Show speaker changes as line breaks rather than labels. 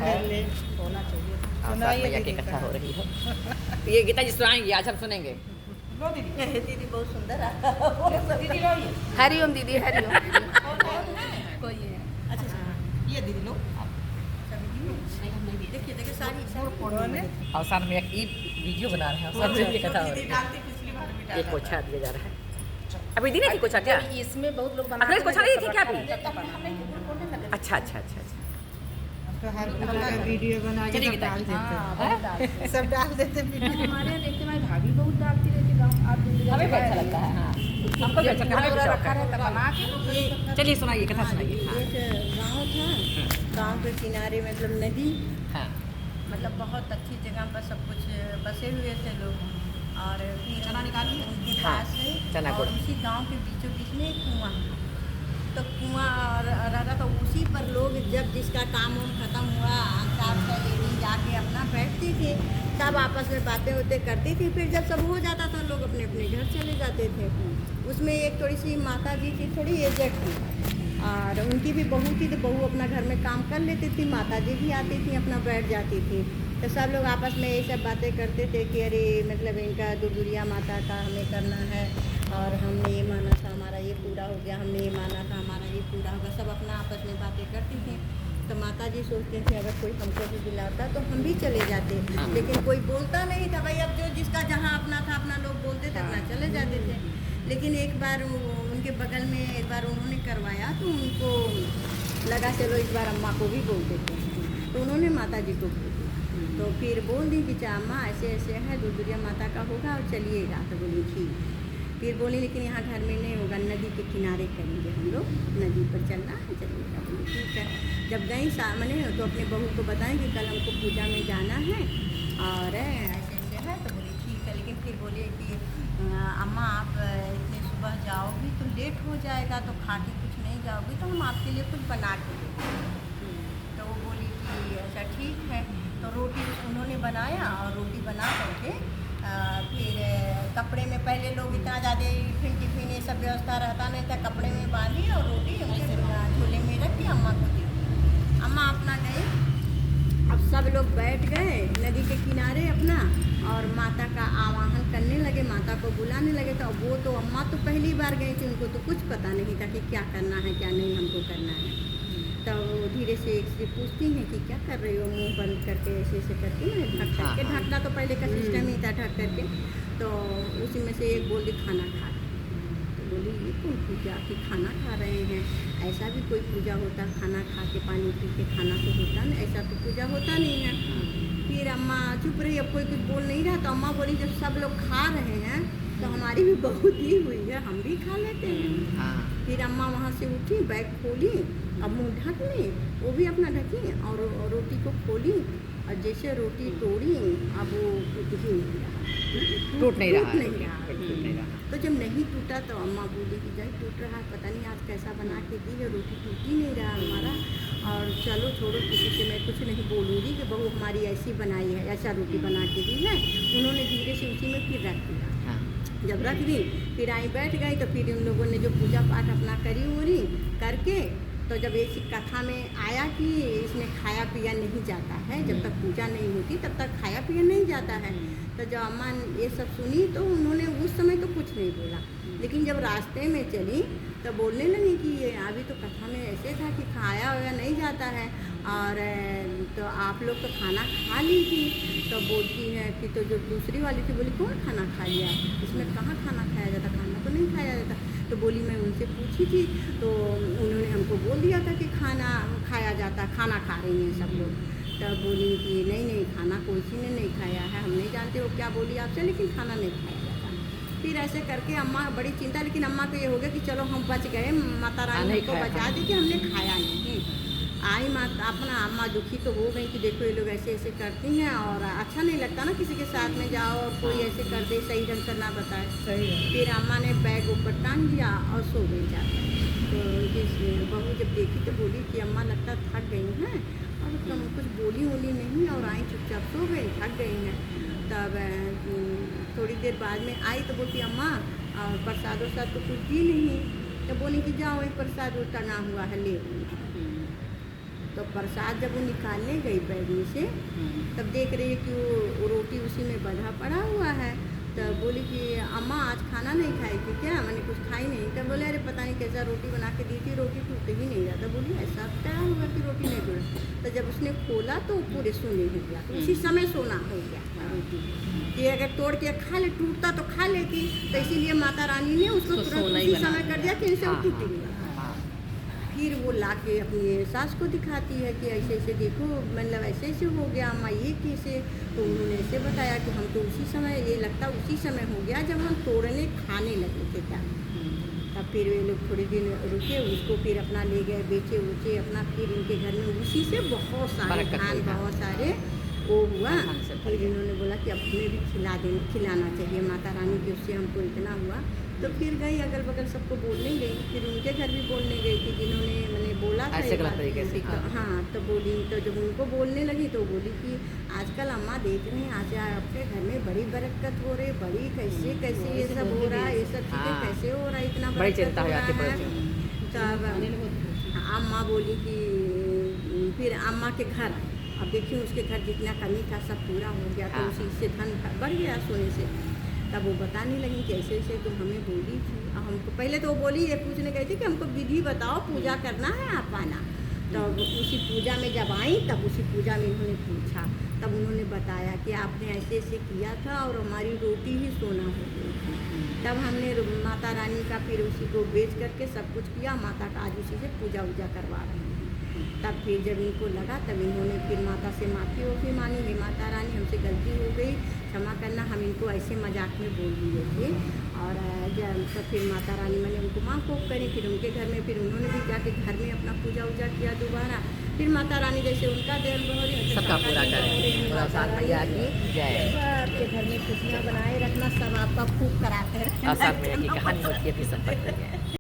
है।
होना चाहिए।
हाँ, साथ
सुनाइए
मैया की
दीदी
कथा हो
कहानी।
रही है। तो ये गीता जी सुनाएंगी, आज हम सुनेंगे।
लो दीदी।
दीदी बहुत सुंदर है।
दीदी लो ये।
हरिओम दीदी, हरिओम दीदी।
कोई है।
अच्छा ये दीदी लो।
देखिए देखिए सारी
उन्होंने
और साथ में एक ई वीडियो बना रहे हैं, और साथ में ये कथा हो रही
दीदी
है।
डालती पिछली बार भी
ये
डाला था।
कोछा दिया जा रहा है। अभी दी नहीं थी कोछा क्या?
इसमें बहुत लोग
अखिलेश कोछा नहीं थी क्या अभी?
बनाते
अच्छा अच्छा अच्छा अच्छा।
तो हर पूजा का वीडियो बना के
चलिए
सब
गीता
डाल
जी।
देते हैं। सब डाल देते वीडियो।
हमारे यहाँ देखते हमारी भाभी बहुत डालती रहती गाँव आप
हमें भी अच्छा लगता है। हाँ, हमको भी अच्छा लगता है, हमें भी शौक
रखा
है।
रहता बना के
चलिए सुनाइए, कथा सुनाइए। हाँ,
एक गांव था, गांव के किनारे मतलब नदी,
हाँ,
मतलब बहुत अच्छी जगह पर सब कुछ बसे हुए थे लोग। और फिर
चना निकालिए।
उनके
हाँ,
पास
चना
और
गुड़।
उसी गांव के बीचों बीच में एक कुआं था। तो कुआं रहता तो उसी पर लोग जब जिसका काम वाम खत्म हुआ चार छः लेडी जाके अपना बैठती थी, सब आपस में बातें होते करती थी। फिर जब सब हो जाता था लोग अपने अपने घर चले जाते थे। उसमें एक थोड़ी सी माता जी थी, थोड़ी एजेड थी, और उनकी भी बहू थी। तो बहू अपना घर में काम कर लेती थी, माता जी भी आती थी, अपना बैठ जाती थी। तो सब लोग आपस में ये सब बातें करते थे कि अरे मतलब इनका दुर्गुरिया माता का हमें करना है, और हमने ये माना था हमारा ये पूरा हो गया, हमने ये माना था हमारा ये पूरा होगा। सब अपना आपस में बातें करती थी। तो माता जी सोचते थे अगर कोई हमको भी बुलाता तो हम भी चले जाते, लेकिन कोई बोलता नहीं था। भाई अब जो जिसका जहाँ अपना था अपना लोग बोलते थे, अपना चले जाते थे। लेकिन एक बार उनके बगल में एक बार उन्होंने करवाया तो उनको लगा चलो इस बार अम्मा को भी बोल देते हैं। तो उन्होंने माता जी को बोल दिया। तो फिर बोल दी कि अम्मा ऐसे ऐसे है, दुर्गुरिया माता का होगा और चलिएगा। तो बोली ठीक। फिर बोली लेकिन यहाँ घर में नहीं होगा, नदी के किनारे करेंगे हम लोग, नदी पर चलना है, चलिएगा। बोली ठीक है। जब गई सामने तो अपने बहू को बताएं कि कल हमको पूजा में जाना है और ऐसे ऐसे है। तो बोली ठीक है। लेकिन फिर बोले कि अम्मा आप इतने सुबह जाओगी तो लेट हो जाएगा, तो खा के कुछ नहीं जाओगी तो हम आपके लिए कुछ बना के देंगे। तो वो बोली कि अच्छा ठीक है। तो रोटी उन्होंने बनाया और रोटी बना करके फिर कपड़े में, पहले लोग इतना ज़्यादा टिफिन ये सब व्यवस्था रहता नहीं था, कपड़े में बांधी और रोटी उनके झोले में रख के अम्मा को दी। अम्मा अपना गए। अब सब लोग बैठ गए नदी के किनारे अपना, और माता का आवाहन करने लगे, माता को बुलाने लगे। तो वो तो अम्मा तो पहली बार गई थी, उनको तो कुछ पता नहीं था कि क्या करना है क्या नहीं हमको करना है। तो वो धीरे से एक से पूछती हैं कि क्या कर रही हो, मुंह बंद करके ऐसे ऐसे करके ना ढक करके, ढकना तो पहले का सिस्टम ही था ढक करके। तो उसी में से एक बोली खाना खा रहे हैं। तो बोली ये कौन पूजा कि खाना खा रहे हैं, ऐसा भी कोई पूजा होता, खाना खा के पानी पी के खाना तो होता नहीं, ऐसा तो पूजा होता नहीं है। फिर अम्मा चुप रही, अब कोई कुछ बोल नहीं रहा। तो अम्मा बोली जब सब लोग खा रहे हैं तो हमारी भी बहुत ही हुई है, हम भी खा लेते हैं। फिर अम्मा वहाँ से उठी, बैग खोली, अब मुँह ढक ली, वो भी अपना ढकी और रोटी को खोली, और जैसे रोटी तोड़ी अब वो टूट ही नहीं रहा,
टूट नहीं रहा
टूट नहीं रहा। तो जब नहीं टूटा तो अम्मा बोली कि जाए टूट रहा है, पता नहीं आज कैसा बना के दी है, रोटी टूट ही नहीं रहा हमारा। और चलो छोड़ो, किसी से मैं कुछ नहीं बोलूँगी कि बहू हमारी ऐसी बनाई है, ऐसा रोटी बना के दी है। उन्होंने धीरे से उसी में फिर रख दिया। जब रख दी फिर आई बैठ गई। तो फिर उन लोगों ने जो पूजा पाठ अपना करी उरी करके, तो जब ऐसी कथा में आया कि इसमें खाया पिया नहीं जाता है, जब तक पूजा नहीं होती तब तक खाया पिया नहीं जाता है। तो जब अम्मा ये सब सुनी तो उन्होंने उस समय तो कुछ नहीं बोला, लेकिन जब रास्ते में चली तो बोलने लगी कि ये अभी तो कथा में ऐसे था कि खाया हुआ नहीं जाता है, और तो आप लोग तो खाना खा ली थी। तो बोलती है कि तो जो दूसरी वाली थी बोली कौन खाना खा लिया, इसमें कहाँ खाना खाया जाता, खाना तो नहीं खाया जाता। तो बोली मैं उनसे पूछी थी तो उन्होंने हमको बोल दिया था कि खाना खाया जाता, खाना खा रही हैं सब लोग। तब बोली कि नहीं नहीं, खाना कोई सी ने नहीं खाया है, हम नहीं जानते वो क्या बोली आपसे, लेकिन खाना नहीं खाया जाता। फिर ऐसे करके अम्मा बड़ी चिंता, लेकिन अम्मा को ये हो गया कि चलो हम बच गए, माता रानी को बचा दी कि हमने खाया नहीं। आई माता अपना अम्मा दुखी तो हो गई कि देखो ये लोग ऐसे ऐसे करती हैं, और अच्छा नहीं लगता ना किसी के साथ में जाओ और कोई ऐसे कर दे, सही ढंग से ना बताए।
सही है।
फिर अम्मा ने बैग ऊपर टांग दिया और सो गई जाकर। तो उनकी बहू जब देखी तो बोली कि अम्मा लगता थक गई हैं, और तुम कुछ बोली वोली नहीं, और आई चुपचाप सो गई, थक गई हैं। तब थोड़ी देर बाद में आई तो बोलती अम्मा प्रसाद वरसाद तो कुछ दी नहीं। तो बोली कि जाओ एक प्रसाद टंगा हुआ है ले। तो प्रसाद जब वो निकालने गई बैग में से तब देख रही है कि वो रोटी उसी में बंधा पड़ा हुआ है। तो बोली कि अम्मा आज खाना नहीं खाएगी क्या? मैंने कुछ खाई नहीं। तब बोले अरे पता नहीं कैसा रोटी बना के दी थी, रोटी टूट ही नहीं रहा। तो बोली ऐसा क्या हुआ कि रोटी नहीं टूट? तो जब उसने खोला तो पूरे सोने हो गया, तो उसी समय सोना हो गया रोटी कि अगर तोड़ के खा ले, टूटता तो खा लेती। तो इसीलिए माता रानी ने उसको
उसको
तुरंत
सोना ही
उसी
बना
समय कर दिया कि इनसे वो
हाँ,
टूटेगी।
हाँ,
फिर वो ला के अपनी सास को दिखाती है कि ऐसे ऐसे देखो, मतलब ऐसे ऐसे हो गया अम्मा ये कैसे? तो उन्होंने ऐसे बताया कि हम तो उसी समय, ये लगता उसी समय हो गया जब हम तोड़ने खाने लगे थे क्या। तब फिर वे लोग थोड़े दिन रुके, उसको फिर अपना ले गए बेचे उचे अपना। फिर इनके घर में उसी से बहुत सारे
बरकत
धान
हुई, हाँ।
बहुत सारे वो हुआ।
धान से भर
फिर
गया।
इन्होंने बोला कि अब हमें भी खिलाना चाहिए माता रानी की, उससे हमको इतना हुआ। तो फिर गई अगल बगल सबको बोलने गई, फिर उनके घर भी बोलने गई कि जिन्होंने मैंने बोला था
ऐसे
ये
गलत
बात।
तरीके से,
तो
हाँ।
हाँ, तो बोली, तो जब उनको बोलने लगी तो बोली कि आजकल अम्मा देख रहे हैं आज आपके घर में बड़ी बरकत हो रही, बड़ी कैसे कैसे ये सब हो रहा है, ये सब चीज़ें
हाँ।
कैसे हो रहा है, इतना
बड़ी
बरकत
चिंता हो
रहा
जाती है
है।
पड़ोसियों
तब अम्मा बोली कि फिर अम्मा के घर, अब देखिए उसके घर जितना कमी था सब पूरा हो गया, तो
हाँ।
उसी से धन बढ़ गया सोने से। तब वो बताने लगी कि ऐसे ऐसे तुम हमें बोली थी। अब हमको पहले तो वो बोली, ये पूछने गई थी कि हमको विधि बताओ, पूजा करना है आप आना। तब उसी पूजा में जब आई तब उसी पूजा में इन्होंने पूछा, तब उन्होंने बताया कि आपने ऐसे ऐसे किया था और हमारी रोटी ही सोना हो गई थी। तब हमने माता रानी का फिर उसी को बेच करके सब कुछ किया, माता का आज उसी से पूजा वूजा करवा रहे हैं। तब फिर जब इनको लगा तब इन्होंने फिर माता से माफ़ी मांगी, हे माता रानी हमसे गलती हो गई, क्षमा करना, हम इनको ऐसे मजाक में बोल दिए थे। और जब तो फिर माता रानी मैंने उनको माफ़ कोप करी। फिर उनके घर में फिर उन्होंने भी जाके घर में अपना पूजा वूजा किया दोबारा। फिर माता रानी जैसे उनका दिल बहुत
सबका पूरा करें। बोलो सात मैया की जय।
आपके घर में खुशियाँ बनाए रखना, सब आपका खूब कराते हैं।
और सात मैया की कहानी होती है फिर सब पढ़ते हैं।